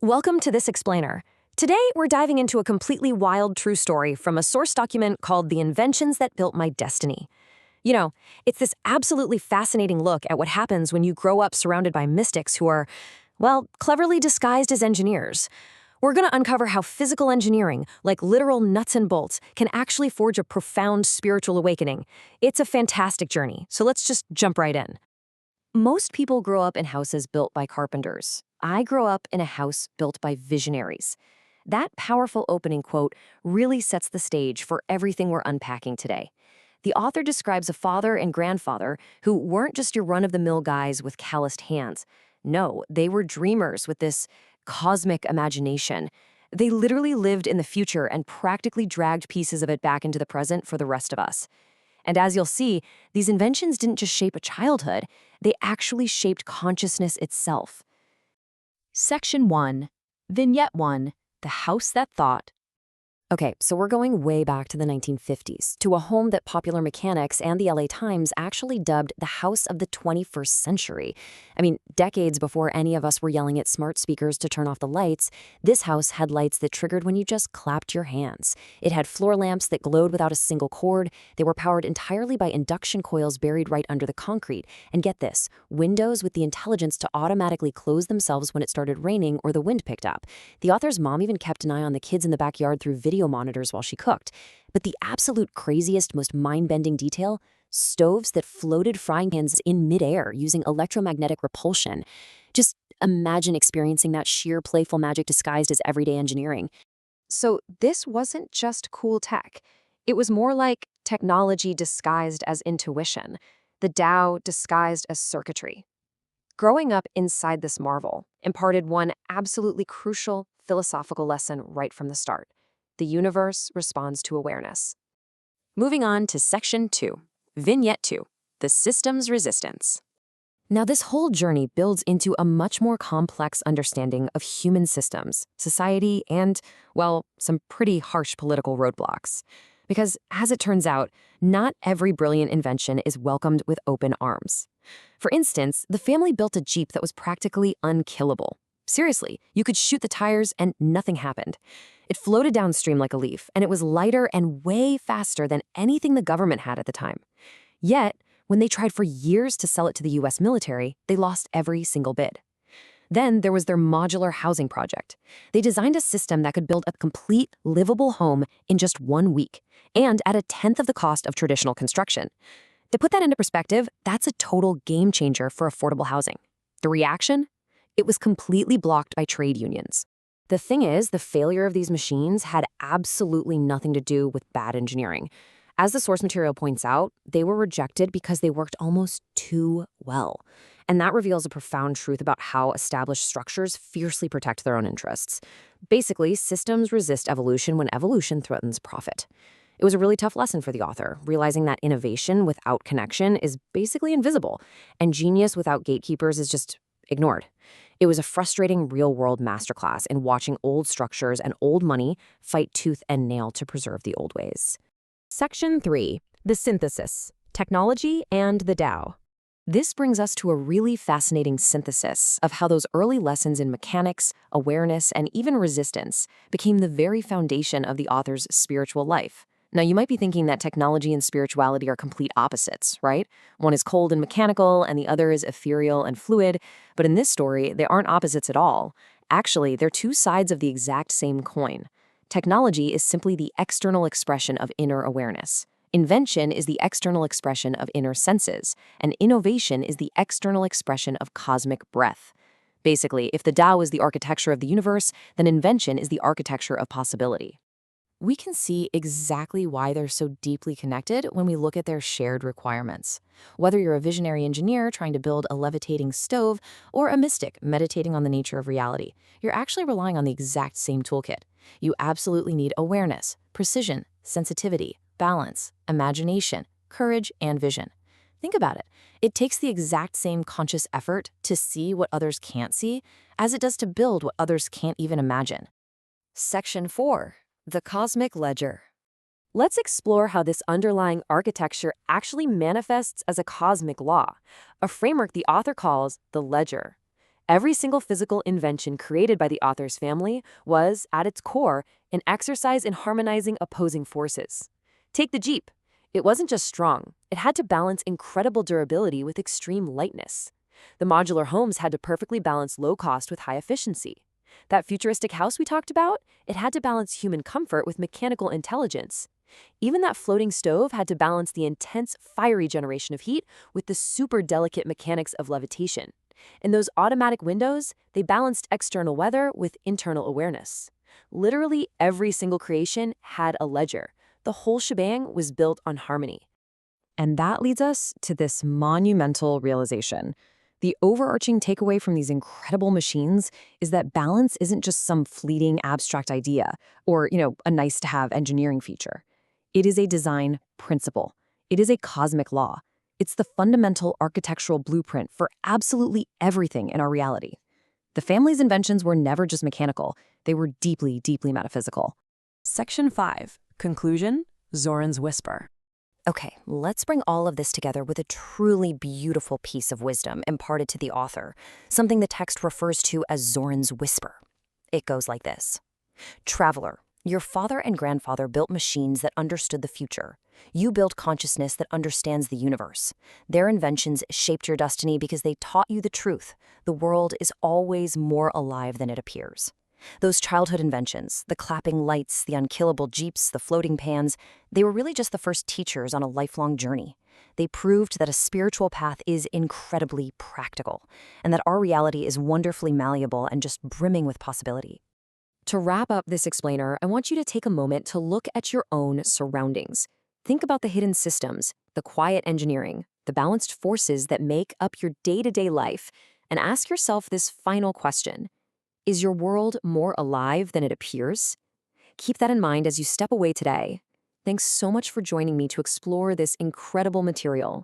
Welcome to This Explainer. Today, we're diving into a completely wild true story from a source document called The Inventions That Built My Destiny. You know, it's this absolutely fascinating look at what happens when you grow up surrounded by mystics who are, well, cleverly disguised as engineers. We're going to uncover how physical engineering, like literal nuts and bolts, can actually forge a profound spiritual awakening. It's a fantastic journey, so let's just jump right in. Most people grow up in houses built by carpenters. I grew up in a house built by visionaries. That powerful opening quote really sets the stage for everything we're unpacking today. The author describes a father and grandfather who weren't just your run-of-the-mill guys with calloused hands. No, they were dreamers with this cosmic imagination. They literally lived in the future and practically dragged pieces of it back into the present for the rest of us. And as you'll see, these inventions didn't just shape a childhood, they actually shaped consciousness itself. Section 1, Vignette 1, The House That Thought. Okay, so we're going way back to the 1950s, to a home that Popular Mechanics and the LA Times actually dubbed the house of the 21st century. I mean, decades before any of us were yelling at smart speakers to turn off the lights, this house had lights that triggered when you just clapped your hands. It had floor lamps that glowed without a single cord. They were powered entirely by induction coils buried right under the concrete. And get this, windows with the intelligence to automatically close themselves when it started raining or the wind picked up. The author's mom even kept an eye on the kids in the backyard through video monitors while she cooked. But the absolute craziest, most mind-bending detail? Stoves that floated frying pans in midair using electromagnetic repulsion. Just imagine experiencing that sheer playful magic disguised as everyday engineering. So this wasn't just cool tech. It was more like technology disguised as intuition, the Tao disguised as circuitry. Growing up inside this marvel imparted one absolutely crucial philosophical lesson right from the start. The universe responds to awareness. Moving on to Section 2, Vignette 2, The System's Resistance. Now, this whole journey builds into a much more complex understanding of human systems, society, and, well, some pretty harsh political roadblocks. Because, as it turns out, not every brilliant invention is welcomed with open arms. For instance, the family built a Jeep that was practically unkillable. Seriously, you could shoot the tires and nothing happened. It floated downstream like a leaf, and it was lighter and way faster than anything the government had at the time. Yet, when they tried for years to sell it to the US military, they lost every single bid. Then there was their modular housing project. They designed a system that could build a complete, livable home in just 1 week, and at a tenth of the cost of traditional construction. To put that into perspective, that's a total game changer for affordable housing. The reaction? It was completely blocked by trade unions. The thing is, the failure of these machines had absolutely nothing to do with bad engineering. As the source material points out, they were rejected because they worked almost too well. And that reveals a profound truth about how established structures fiercely protect their own interests. Basically, systems resist evolution when evolution threatens profit. It was a really tough lesson for the author, realizing that innovation without connection is basically invisible, and genius without gatekeepers is just ignored. It was a frustrating real-world masterclass in watching old structures and old money fight tooth and nail to preserve the old ways. Section 3, The Synthesis, Technology and the Tao. This brings us to a really fascinating synthesis of how those early lessons in mechanics, awareness, and even resistance became the very foundation of the author's spiritual life. Now, you might be thinking that technology and spirituality are complete opposites, right? One is cold and mechanical, and the other is ethereal and fluid. But in this story, they aren't opposites at all. Actually, they're two sides of the exact same coin. Technology is simply the external expression of inner awareness. Invention is the external expression of inner senses, and innovation is the external expression of cosmic breath. Basically, if the Tao is the architecture of the universe, then invention is the architecture of possibility. We can see exactly why they're so deeply connected when we look at their shared requirements. Whether you're a visionary engineer trying to build a levitating stove or a mystic meditating on the nature of reality, you're actually relying on the exact same toolkit. You absolutely need awareness, precision, sensitivity, balance, imagination, courage, and vision. Think about it. It takes the exact same conscious effort to see what others can't see as it does to build what others can't even imagine. Section 4. The Cosmic Ledger. Let's explore how this underlying architecture actually manifests as a cosmic law, a framework the author calls the ledger. Every single physical invention created by the author's family was, at its core, an exercise in harmonizing opposing forces. Take the Jeep. It wasn't just strong, it had to balance incredible durability with extreme lightness. The modular homes had to perfectly balance low cost with high efficiency. That futuristic house we talked about, it had to balance human comfort with mechanical intelligence. Even that floating stove had to balance the intense, fiery generation of heat with the super delicate mechanics of levitation. And those automatic windows, they balanced external weather with internal awareness. Literally every single creation had a ledger. The whole shebang was built on harmony. And that leads us to this monumental realization. The overarching takeaway from these incredible machines is that balance isn't just some fleeting abstract idea or, a nice to have engineering feature. It is a design principle. It is a cosmic law. It's the fundamental architectural blueprint for absolutely everything in our reality. The family's inventions were never just mechanical. They were deeply, deeply metaphysical. Section 5. Conclusion, Zoran's Whisper. Okay, let's bring all of this together with a truly beautiful piece of wisdom imparted to the author, something the text refers to as Zoran's Whisper. It goes like this. Traveler, your father and grandfather built machines that understood the future. You built consciousness that understands the universe. Their inventions shaped your destiny because they taught you the truth. The world is always more alive than it appears. Those childhood inventions, the clapping lights, the unkillable jeeps, the floating pans, they were really just the first teachers on a lifelong journey. They proved that a spiritual path is incredibly practical, and that our reality is wonderfully malleable and just brimming with possibility. To wrap up this explainer, I want you to take a moment to look at your own surroundings. Think about the hidden systems, the quiet engineering, the balanced forces that make up your day-to-day life, and ask yourself this final question. Is your world more alive than it appears? Keep that in mind as you step away today. Thanks so much for joining me to explore this incredible material.